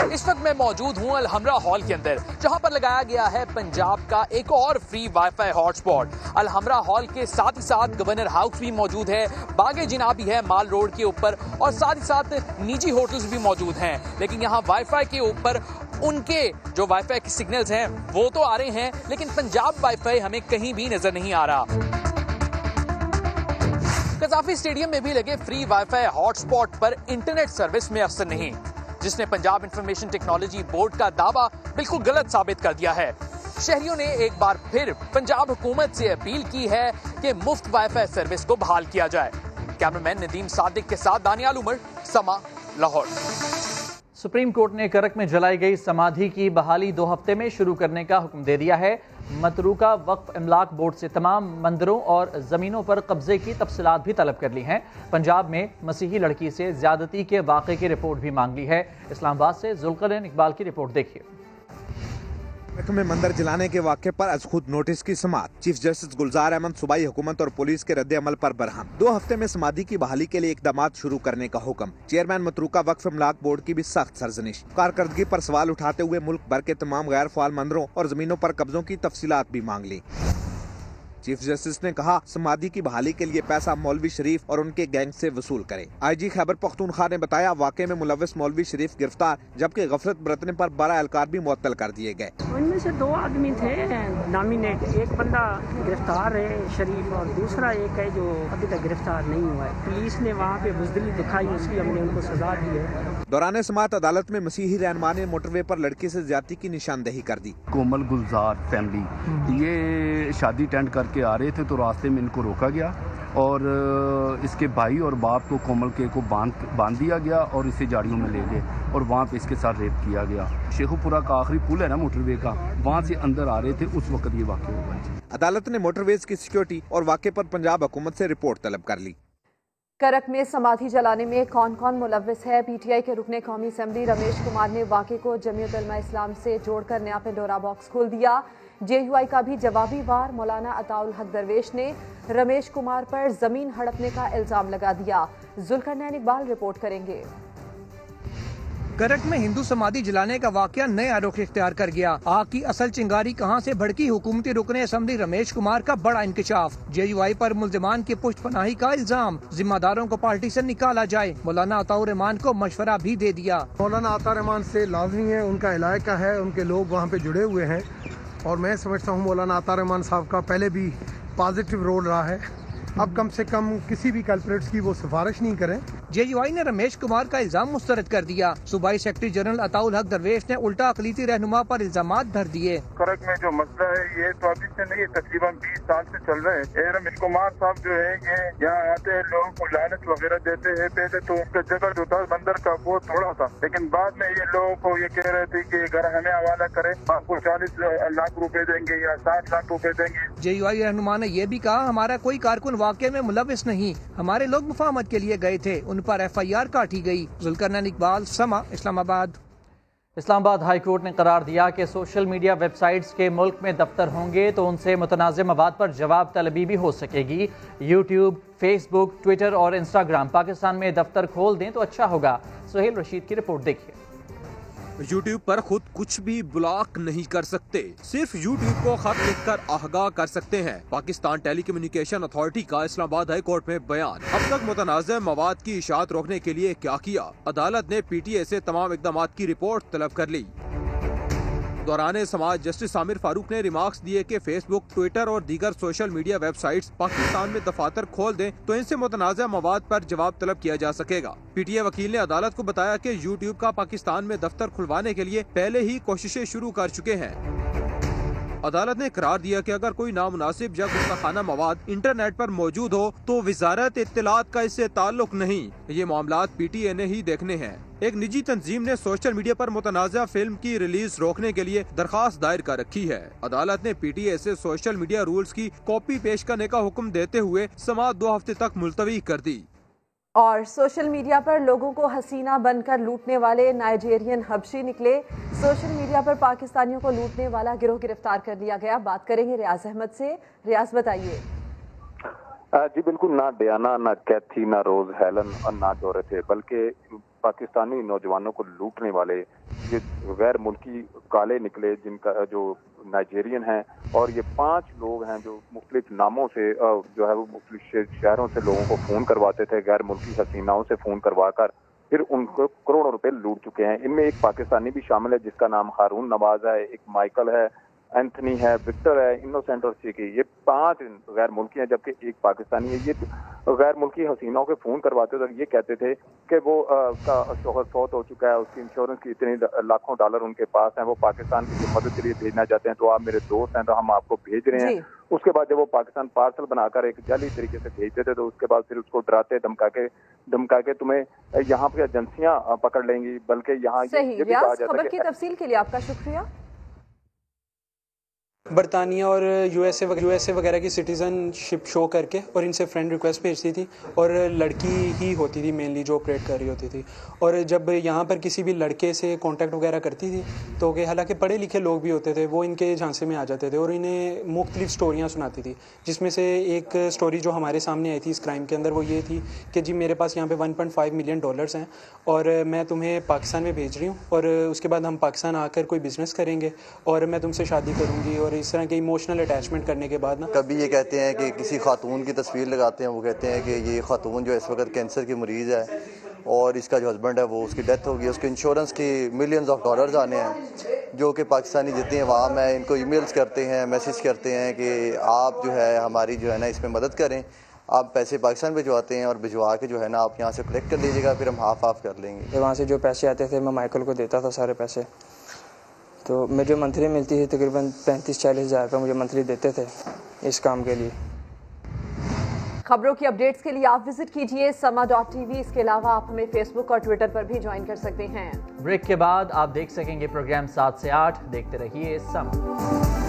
इस वक्त मैं मौजूद हूं अलहमरा हॉल के अंदर, जहां पर लगाया गया है पंजाब का एक और free wifi hotspot. Alhamra hall के साथ ही साथ गवर्नर हाउस भी मौजूद है, बागे जिना भी है माल रोड के ऊपर और साथ ही साथ निजी होटल्स भी मौजूद हैं। लेकिन यहाँ वाईफाई के ऊपर उनके जो वाईफाई के सिग्नल्स हैं वो तो आ रहे हैं, लेकिन पंजाब वाईफाई हमें कहीं भी नजर नहीं आ रहा। कजाफी स्टेडियम में भी लगे फ्री वाईफाई हॉटस्पॉट पर इंटरनेट सर्विस में अक्सर नहीं, जिसने पंजाब इंफॉर्मेशन टेक्नोलॉजी बोर्ड का दावा बिल्कुल गलत साबित कर दिया है। शहरियों ने एक बार फिर पंजाब हुकूमत से अपील की है कि मुफ्त वाईफाई सर्विस को बहाल किया जाए। कैमरामैन नदीम सादिक के साथ दानियाल उमर, समा, लाहौर। सुप्रीम कोर्ट ने करक में जलाई गई समाधि की बहाली 2 हफ्ते में शुरू करने का हुक्म दे दिया है। मतरूका वक्फ इमलाक बोर्ड से तमाम मंदिरों और ज़मीनों पर कब्जे की तफसीलात भी तलब कर ली हैं। पंजाब में मसीही लड़की से ज्यादती के वाक़े की रिपोर्ट भी मांग ली है। इस्लामाबाद से जुल्करनैन इकबाल की रिपोर्ट देखिए। में मंदिर जलाने के वाक़े पर आज खुद नोटिस की समाअत। चीफ जस्टिस गुलजार अहमद सूबाई हुकूमत और पुलिस के रद्द अमल पर बरहम। 2 हफ्ते में समाधि की बहाली के लिए इकदाम शुरू करने का हुक्म। चेयरमैन मतरूका वक्फ इमलाक बोर्ड की भी सख्त सरजनिश। कारकर्दगी पर सवाल उठाते हुए मुल्क भर के तमाम गैर फाल मंदिरों और जमीनों पर कब्जों की तफसीलात भी मांग ली। चीफ जस्टिस ने कहा समाधि की बहाली के लिए पैसा मौलवी शरीफ और उनके गैंग से वसूल करे। IG खैबर पख्तूनख्वा ने बताया वाक़े में मुलव्वस मौलवी शरीफ गिरफ्तार, जबकि गफलत बरतने पर 12 एहलकार भी मुअत्तल कर दिए गए। इनमें से 2 आदमी थे नॉमिनेट, एक बंदा गिरफ्तार है शरीफ और दूसरा एक है जो अभी तक गिरफ्तार नहीं हुआ है। पुलिस ने वहाँ पे बुज़दिली दिखाई, इसलिए हमने उनको सजा दी है। दौरान समाअत अदालत में मसीही रहनुमा ने मोटरवे पर लड़की से ज्यादती की निशानदेही कर दी। कोमल गुलजार फैमिली ये शादी अटेंड करके आ रहे थे तो रास्ते में इनको रोका गया और इसके भाई और बाप को कोमल के को बांध दिया गया और इसे झाड़ियों में ले गए और वहाँ पे इसके साथ रेप किया गया। शेखुपुरा का आखिरी पुल है ना मोटरवे का, वहाँ से अंदर आ रहे थे, उस वक्त ये वाक़या हुआ। अदालत ने मोटरवेज की सिक्योरिटी और वाक़े पर पंजाब हुकूमत से रिपोर्ट तलब कर ली। करक में समाधि जलाने में कौन कौन मुलव्वस है? PTI के रुकने कौमी असम्बली रमेश कुमार ने वाक़े को जमीयत उलमा इस्लाम से जोड़कर नया पेंडोरा बॉक्स खोल दिया। JUI का भी जवाबी वार। मौलाना अताउल हक दरवेश ने रमेश कुमार पर जमीन हड़पने का इल्जाम लगा दिया। जुल्करनैन इकबाल रिपोर्ट करेंगे। करक में हिंदू समाधि जलाने का वाकया नया रुख इख्तियार कर गया। आग की असल चिंगारी कहां से भड़की? हुकूमती रुकने असम्बली रमेश कुमार का बड़ा इंकशाफ। JUI पर मुल्जिमान की पुष्ट पनाही का इल्जाम। जिम्मेदारों को पार्टी से निकाला जाए। मौलाना अताउर रहमान को मशवरा भी दे दिया। मौलाना अताउर रहमान से लाजमी है, उनका इलाका है, उनके लोग वहाँ पे जुड़े हुए हैं और मैं समझता हूँ मौलाना अताउर रहमान साहब का पहले भी पॉजिटिव रोल रहा है। अब कम से कम किसी भी कल्प्रेट्स की वो सिफारिश नहीं करें। JUI ने रमेश कुमार का इल्जाम मुस्तरद कर दिया। सूबाई सेक्रेटरी जनरल अताउल हक दरवेश ने उल्टा अकलीती रहनुमा पर इल्जामात धर दिए। करक में जो मसला है ये तो अभी से नहीं है, तकरीबन 20 साल से चल रहे हैं। रमेश कुमार साहब जो है ये यहाँ आते हैं, लोगों को लानत वगैरह देते हैं। पहले तो उसका जगह जो था बंदर का वो थोड़ा था, लेकिन बाद में ये लोगों को ये कह रहे थे कि घर हमें हवाला करें, आपको 40 लाख रुपए देंगे या 60 लाख रुपए देंगे। JUI रहनुमा ने यह भी कहा हमारा कोई कारकुन वाक़े में मुलविस नहीं, हमारे लोग मुफाहमत के लिए गए थे, उन पर FIR काटी गई। जुल्करनैन इकबाल, समा, इस्लामाबाद। इस्लामाबाद हाई कोर्ट ने करार दिया कि सोशल मीडिया वेबसाइट्स के मुल्क में दफ्तर होंगे तो उनसे मुतनाज़ मवाद पर जवाब तलबी भी हो सकेगी। YouTube, Facebook, Twitter और Instagram पाकिस्तान में दफ्तर खोल दें तो अच्छा होगा। सुहेल रशीद की रिपोर्ट देखिए। YouTube पर खुद कुछ भी ब्लॉक नहीं कर सकते, सिर्फ YouTube को खत लिखकर आगाह कर सकते हैं। पाकिस्तान टेलीकम्युनिकेशन अथॉरिटी का इस्लामाबाद हाई कोर्ट में बयान। अब तक मुतनाज़ मवाद की इशाअत रोकने के लिए क्या किया? अदालत ने PTA से तमाम इक़दाम की रिपोर्ट तलब कर ली। दौरान समाज जस्टिस आमिर फारूक ने रिमार्क्स दिए कि फेसबुक, ट्विटर और दीगर सोशल मीडिया वेबसाइट्स पाकिस्तान में दफातर खोल दें तो इनसे मुतनाज़ा मवाद पर जवाब तलब किया जा सकेगा। PTA वकील ने अदालत को बताया कि YouTube का पाकिस्तान में दफ्तर खुलवाने के लिए पहले ही कोशिशें शुरू कर चुके हैं। अदालत ने करार दिया कि अगर कोई नामुनासिब या गुस्ताखाना मवाद इंटरनेट पर मौजूद हो तो वजारत इत्तलात का इससे ताल्लुक नहीं, ये मामलात PTA ने ही देखने हैं। एक निजी तंजीम ने सोशल मीडिया पर मुतनाज़ा फिल्म की रिलीज रोकने के लिए दरखास्त दायर कर रखी है। अदालत ने PTA से सोशल मीडिया रूल्स की कॉपी पेश करने का हुक्म देते हुए समाअत 2 हफ्ते तक मुलतवी कर दी। और सोशल मीडिया पर लोगों को हसीना बनकर लूटने वाले नाइजेरियन हबशी निकले। सोशल मीडिया पर पाकिस्तानियों को लूटने वाला गिरोह गिरफ्तार कर लिया गया। बात करेंगे रियाज अहमद से। रियाज बताइए। जी बिल्कुल, ना डियाना, ना कैथी, ना रोज हेलन और ना डोरथे, बल्कि पाकिस्तानी नौजवानों को लूटने वाले ये गैर मुल्की काले निकले, जिनका जो नाइजेरियन हैं, और ये 5 लोग हैं जो मुख्तलिफ नामों से जो है वो मुख्तलिफ शहरों से लोगों को फ़ोन करवाते थे, गैर मुल्की हसीनाओं से फ़ोन करवा कर फिर उनको करोड़ों रुपए लूट चुके हैं। इनमें एक पाकिस्तानी भी शामिल है जिसका नाम हारून नवाज है, एक माइकल है एंथनी है, विक्टर है, इनोसेंट और शेकी, ये 5 गैर मुल्की हैं, जबकि एक पाकिस्तानी है। ये गैर मुल्की हसीनाओं के फ़ोन करवाते थे, ये कहते थे कि वो का शौहर फौत हो चुका है, उसकी इंश्योरेंस की इतने लाखों डॉलर उनके पास हैं, वो पाकिस्तान की मदद के लिए भेजना चाहते हैं, तो आप मेरे दोस्त हैं तो हम आपको भेज रहे हैं। उसके बाद जब वो पाकिस्तान पार्सल बनाकर एक जाली तरीके से भेजते थे, तो उसके बाद फिर उसको डराते धमका के तुम्हें यहाँ पे एजेंसियां पकड़ लेंगी, बल्कि यहाँ ये भी कहा जाता है। खबर की तफसील के लिए आपका शुक्रिया। बरतानिया और यूएसए वगैरह की सिटीज़नशिप शो करके और इनसे फ्रेंड रिक्वेस्ट भेजती थी, और लड़की ही होती थी मेनली जो ऑपरेट कर रही होती थी। और जब यहाँ पर किसी भी लड़के से कांटेक्ट वगैरह करती थी तो कि हालांकि पढ़े लिखे लोग भी होते थे, वो इनके झांसे में आ जाते थे और इन्हें मुख्तलिफ स्टोरियाँ सुनाती थी, जिसमें से एक स्टोरी जो हमारे सामने आई थी इस क्राइम के अंदर वो ये थी कि जी मेरे पास यहाँ पर 1.5 मिलियन डॉलर्स हैं और मैं तुम्हें पाकिस्तान में भेज रही हूँ, और उसके बाद हम पाकिस्तान आकर कोई बिज़नेस करेंगे और मैं तुमसे शादी करूँगी। और इस तरह के इमोशनल अटैचमेंट करने के बाद ना कभी ये कहते हैं कि किसी खातून की तस्वीर लगाते हैं, वो कहते हैं कि ये खातून जो इस वक्त कैंसर की मरीज़ है और इसका जो हस्बैंड है वो उसकी डेथ हो गई, उसके इंश्योरेंस की मिलियंस ऑफ डॉलर्स आने हैं, जो कि पाकिस्तानी जितने अवाम हैं इनको ईमेल्स करते हैं, मैसेज करते हैं कि आप जो है हमारी जो है ना इसमें मदद करें, आप पैसे पाकिस्तान भिजवाते हैं और भिजवा के जो है ना आप यहाँ से कलेक्ट कर लीजिएगा, फिर हम हाफ कर लेंगे। वहाँ से जो पैसे आते थे मैं माइकल को देता था सारे पैसे, तो मुझे मंथली मिलती थी तकरीबन 35-40 हज़ार रुपये मुझे मंथली देते थे इस काम के लिए। खबरों की अपडेट्स के लिए आप विजिट कीजिए sama.tv। इसके अलावा आप हमें फेसबुक और ट्विटर पर भी ज्वाइन कर सकते हैं। ब्रेक के बाद आप देख सकेंगे प्रोग्राम 7 से 8। देखते रहिए समा।